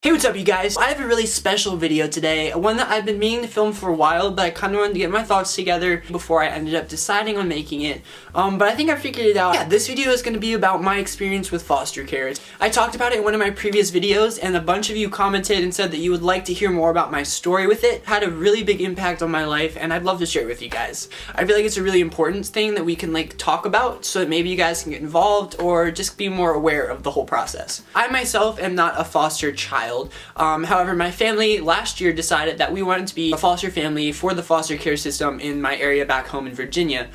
Hey, what's up you guys? I have a really special video today, one that I've been meaning to film for a while, but I kind of wanted to get my thoughts together before I ended up deciding on making it. But I think I figured it out. Yeah, this video is going to be about my experience with foster care. I talked about it in one of my previous videos, and a bunch of you commented and said that you would like to hear more about my story with it. It had a really big impact on my life, and I'd love to share it with you guys. I feel like it's a really important thing that we can talk about, so that maybe you guys can get involved or just be more aware of the whole process. I myself am not a foster child. However, my family last year decided that we wanted to be a foster family for the foster care system in my area back home in Virginia.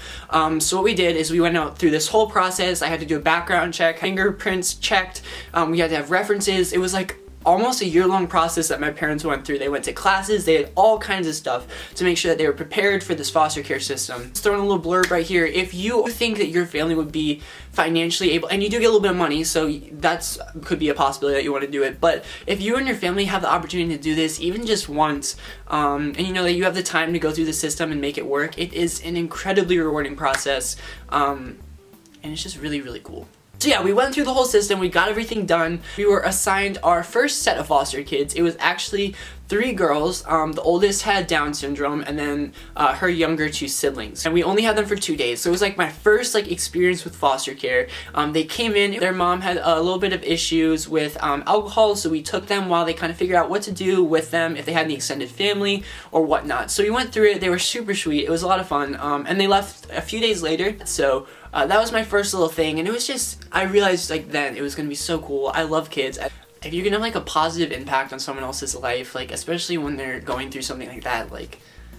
So what we did is we went out through this whole process. I had to do a background check, fingerprints checked, we had to have references. It was like almost a year-long process that my parents went through. They went to classes, they had all kinds of stuff to make sure that they were prepared for this foster care system. Just throwing a little blurb right here. If you think that your family would be financially able, and you do get a little bit of money, so that's could be a possibility that you want to do it, but if you and your family have the opportunity to do this even just once, and you know that you have the time to go through the system and make it work, it is an incredibly rewarding process, and it's just really, really cool. So yeah, we went through the whole system, we got everything done. We were assigned our first set of foster kids. It was actually 3 girls. The oldest had Down syndrome, and then her younger 2 siblings. And we only had them for 2 days. So it was like my first experience with foster care. They came in, their mom had a little bit of issues with alcohol, so we took them while they kind of figured out what to do with them, if they had any extended family or whatnot. So we went through it, they were super sweet, it was a lot of fun, and they left a few days later. So that was my first little thing, and it was just, I realized then it was going to be so cool. I love kids. If you can have a positive impact on someone else's life, especially when they're going through something like that,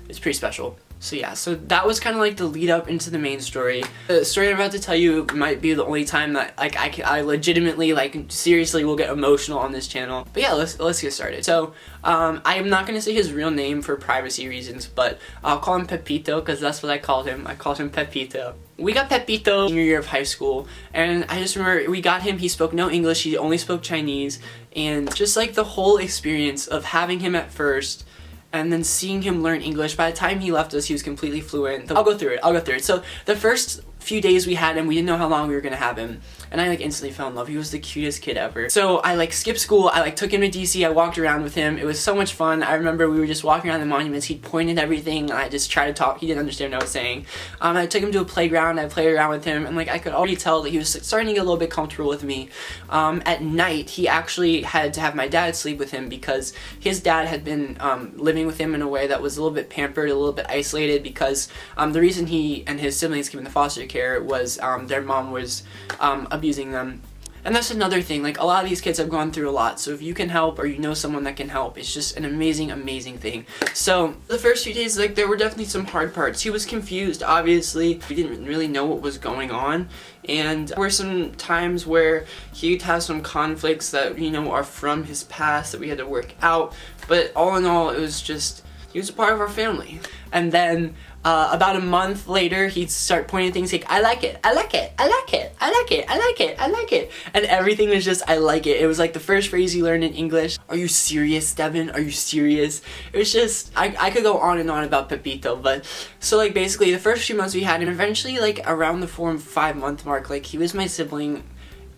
it's pretty special. So yeah, so that was kind of the lead up into the main story. The story I'm about to tell you might be the only time that I legitimately seriously will get emotional on this channel. But yeah, let's get started. So I am not gonna say his real name for privacy reasons, but I'll call him Pepito because that's what I called him. I called him Pepito. We got Pepito senior year of high school, and I just remember we got him. He spoke no English. He only spoke Chinese, and just the whole experience of having him at first, and then seeing him learn English. By the time he left us, he was completely fluent. I'll go through it. So the first few days we had him, we didn't know how long we were gonna have him, and I instantly fell in love. He was the cutest kid ever. So I skipped school, I took him to DC, I walked around with him. It was so much fun. I remember we were just walking around the monuments, he'd point at everything, and I just tried to talk. He didn't understand what I was saying. I took him to a playground, I played around with him, and I could already tell that he was starting to get a little bit comfortable with me. At night, he actually had to have my dad sleep with him because his dad had been living with him in a way that was a little bit pampered, a little bit isolated, because the reason he and his siblings came into foster care was their mom was abusing them. And that's another thing, a lot of these kids have gone through a lot, so if you can help or you know someone that can help, it's just an amazing, amazing thing. So the first few days, there were definitely some hard parts. He was confused, obviously. We didn't really know what was going on, and there were some times where he'd have some conflicts that, are from his past that we had to work out, but all in all, it was just, he was a part of our family. And then about a month later, he'd start pointing at things I like it, I like it, I like it, I like it, I like it, I like it. And everything was just, I like it. It was the first phrase he learned in English. Are you serious, Devon? Are you serious? It was just, I could go on and on about Pepito, but so basically the first few months we had him, eventually around the 4 and 5 month mark, he was my sibling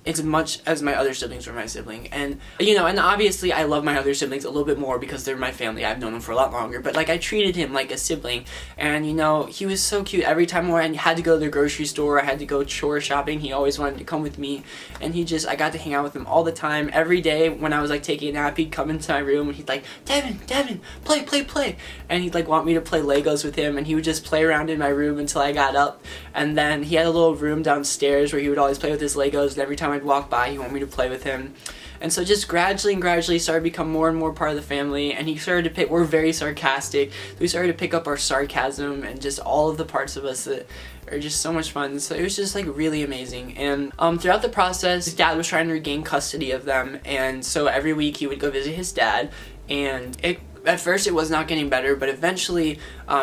as much as my other siblings were my sibling. And and obviously I love my other siblings a little bit more because they're my family. I've known them for a lot longer, but I treated him like a sibling. And he was so cute. Every time I had to go to the grocery store, I had to go chore shopping, he always wanted to come with me, and I got to hang out with him all the time. Every day when I was taking a nap, he'd come into my room and he'd Devon, play, and he'd want me to play Legos with him, and he would just play around in my room until I got up. And then he had a little room downstairs where he would always play with his Legos, and every time I'd walk by, he wanted me to play with him. And so just gradually started to become more and more part of the family, and he started to pick, we're very sarcastic, we started to pick up our sarcasm and just all of the parts of us that are just so much fun. So it was just really amazing. And throughout the process, his dad was trying to regain custody of them, and so every week he would go visit his dad, and at first it was not getting better, but eventually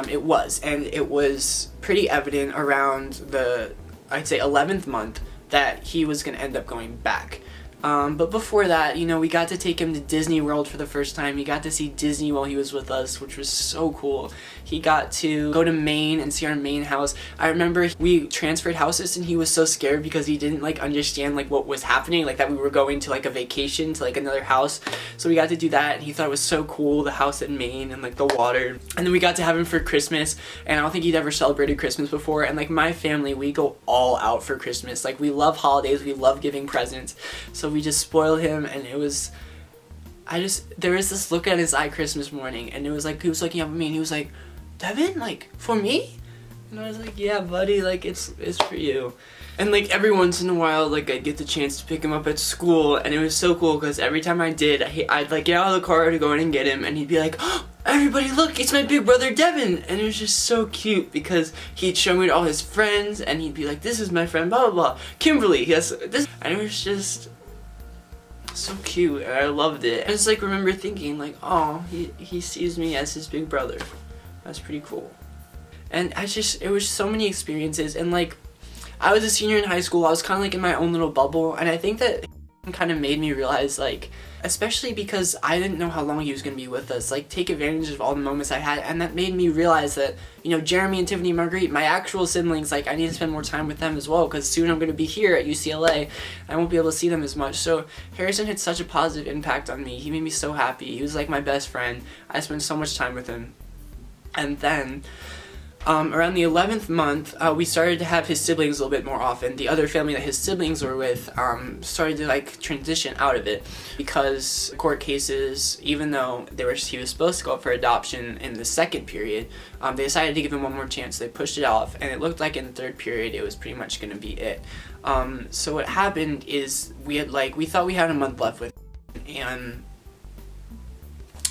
it was, and it was pretty evident around the, I'd say, 11th month that he was going to end up going back. But before that, you know, we got to take him to Disney World for the first time. He got to see Disney while he was with us, which was so cool. He got to go to Maine and see our Maine house. I remember we transferred houses and he was so scared because he didn't like understand like what was happening, like that we were going to like a vacation to like another house. So we got to do that and he thought it was so cool, the house in Maine and like the water. And then we got to have him for Christmas, and I don't think he'd ever celebrated Christmas before. And like my family, we go all out for Christmas. Like we love holidays, we love giving presents. So we just spoiled him, and it was, there was this look at his eye Christmas morning, and it was like, he was looking up at me and he was like, Devin, like, for me? And I was like, yeah, buddy, like, it's for you. And like every once in a while, like I'd get the chance to pick him up at school, and it was so cool because every time I did, I'd like get out of the car to go in and get him, and he'd be like, oh, everybody look, it's my big brother Devon. And it was just so cute because he'd show me to all his friends, and he'd be like, this is my friend, blah, blah, blah. Kimberly, yes, this, and it was just so cute, and I loved it. I just like remember thinking like, oh, he sees me as his big brother. That's pretty cool. And it was so many experiences, and like, I was a senior in high school, I was kind of like in my own little bubble, and I think that kind of made me realize, like, especially because I didn't know how long he was going to be with us, like, take advantage of all the moments I had, and that made me realize that, you know, Jeremy and Tiffany and Marguerite, my actual siblings, like, I need to spend more time with them as well, because soon I'm going to be here at UCLA, I won't be able to see them as much. So Harrison had such a positive impact on me. He made me so happy. He was like my best friend. I spent so much time with him. And then around the 11th month, we started to have his siblings a little bit more often. The other family that his siblings were with started to like transition out of it because court cases, even though he was supposed to go up for adoption in the second period, they decided to give him one more chance. They pushed it off, and it looked like in the third period it was pretty much going to be it. So what happened is we thought we had a month left with him,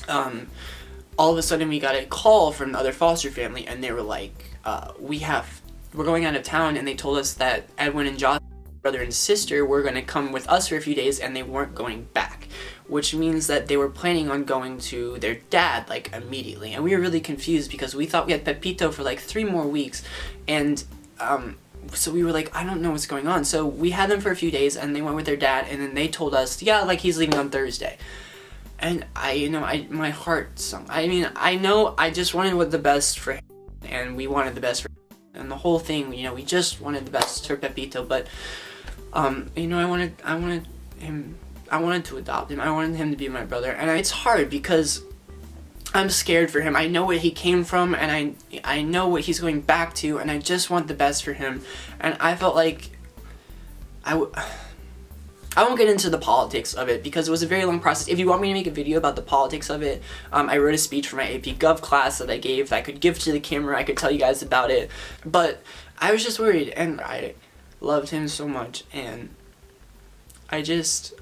and all of a sudden we got a call from the other foster family, and they were like, we're going out of town, and they told us that Edwin and Josh, brother and sister, were going to come with us for a few days, and they weren't going back, which means that they were planning on going to their dad like immediately. And we were really confused because we thought we had Pepito for like 3 more weeks, and so we were like, I don't know what's going on. So we had them for a few days, and they went with their dad, and then they told us, yeah, like he's leaving on Thursday. And my heart sunk. I mean, I know I just wanted the best for him, and we wanted the best for him, and the whole thing, you know, we just wanted the best for Pepito, but, you know, I wanted to adopt him. I wanted him to be my brother, and it's hard because I'm scared for him. I know where he came from, and I know what he's going back to, and I just want the best for him, and I felt like I won't get into the politics of it because it was a very long process. If you want me to make a video about the politics of it, I wrote a speech for my AP Gov class that I gave, that I could give to the camera, I could tell you guys about it. But I was just worried, and I loved him so much, and it's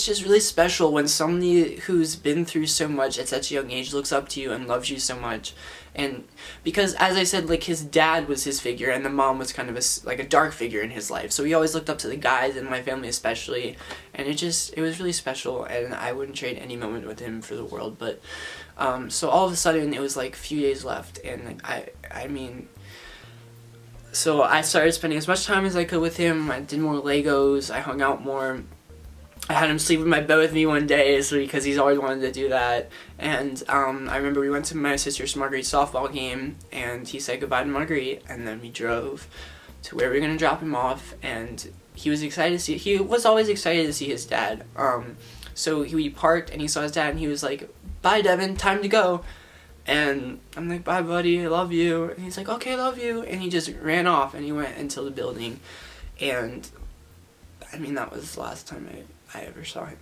just really special when somebody who's been through so much at such a young age looks up to you and loves you so much. And because, as I said, like, his dad was his figure, and the mom was kind of a dark figure in his life, so he always looked up to the guys in my family especially, and it was really special, and I wouldn't trade any moment with him for the world. But so all of a sudden it was like a few days left, and I mean, so I started spending as much time as I could with him. I did more Legos, I hung out more. I had him sleep in my bed with me one day because he's always wanted to do that. And I remember we went to my sister's Marguerite softball game, and he said goodbye to Marguerite, and then we drove to where we were going to drop him off, and he was always excited to see his dad. So we parked, and he saw his dad, and he was like, bye Devin, time to go. And I'm like, bye buddy, I love you. And he's like, okay, I love you. And he just ran off, and he went into the building. And I mean, that was the last time I ever saw him.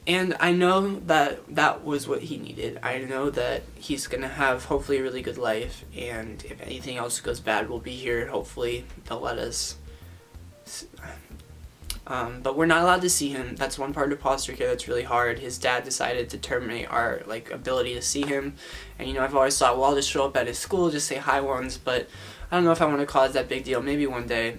And I know that was what he needed. I know that he's gonna have hopefully a really good life, and if anything else goes bad, we'll be here. Hopefully they'll let us. But we're not allowed to see him. That's one part of foster care that's really hard. His dad decided to terminate our ability to see him, and you know, I've always thought, well, I'll just show up at his school, just say hi once, but I don't know if I want to cause that big deal. Maybe one day.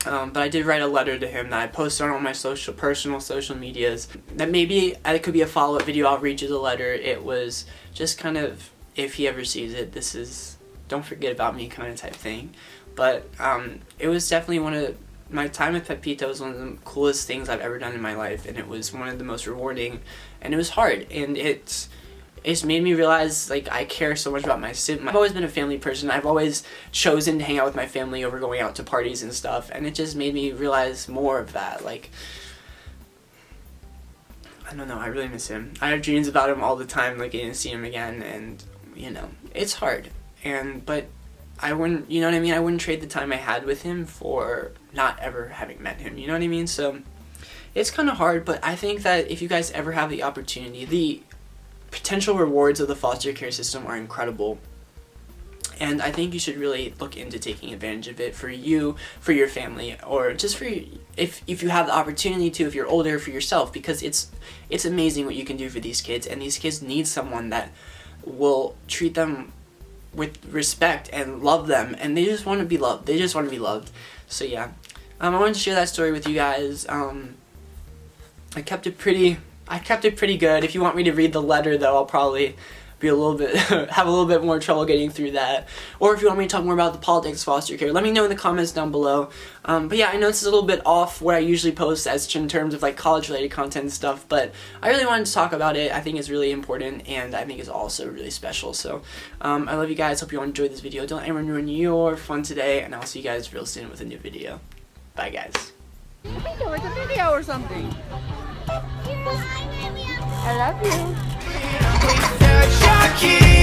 But I did write a letter to him that I posted on all my personal social medias. That maybe it could be a follow-up video. I'll read you the letter. It was just kind of, if he ever sees it, this is don't forget about me kind of type thing. But it was definitely my time with Pepito was one of the coolest things I've ever done in my life, and it was one of the most rewarding, and it was hard, and it's made me realize, like, I care so much about my siblings. I've always been a family person. I've always chosen to hang out with my family over going out to parties and stuff, and it just made me realize more of that. Like, I don't know, I really miss him. I have dreams about him all the time, like getting to see him again, and, you know, it's hard. But I wouldn't, you know what I mean? I wouldn't trade the time I had with him for not ever having met him, you know what I mean? So, it's kind of hard, but I think that if you guys ever have the opportunity, the potential rewards of the foster care system are incredible. And I think you should really look into taking advantage of it for you, for your family, or just for you, if you have the opportunity to, if you're older, for yourself, because it's amazing what you can do for these kids, and these kids need someone that will treat them with respect and love them, and they just want to be loved. They just want to be loved. So yeah, I wanted to share that story with you guys. I kept it pretty good. If you want me to read the letter, though, I'll probably be a little bit have a little bit more trouble getting through that. Or if you want me to talk more about the politics of foster care, let me know in the comments down below. But yeah, I know this is a little bit off what I usually post as in terms of like college related content and stuff, but I really wanted to talk about it. I think it's really important, and I think it's also really special. So I love you guys. Hope you all enjoyed this video. Don't let anyone ruin your fun today, and I'll see you guys real soon with a new video. Bye guys. Pepito, it's a video or something. I love you.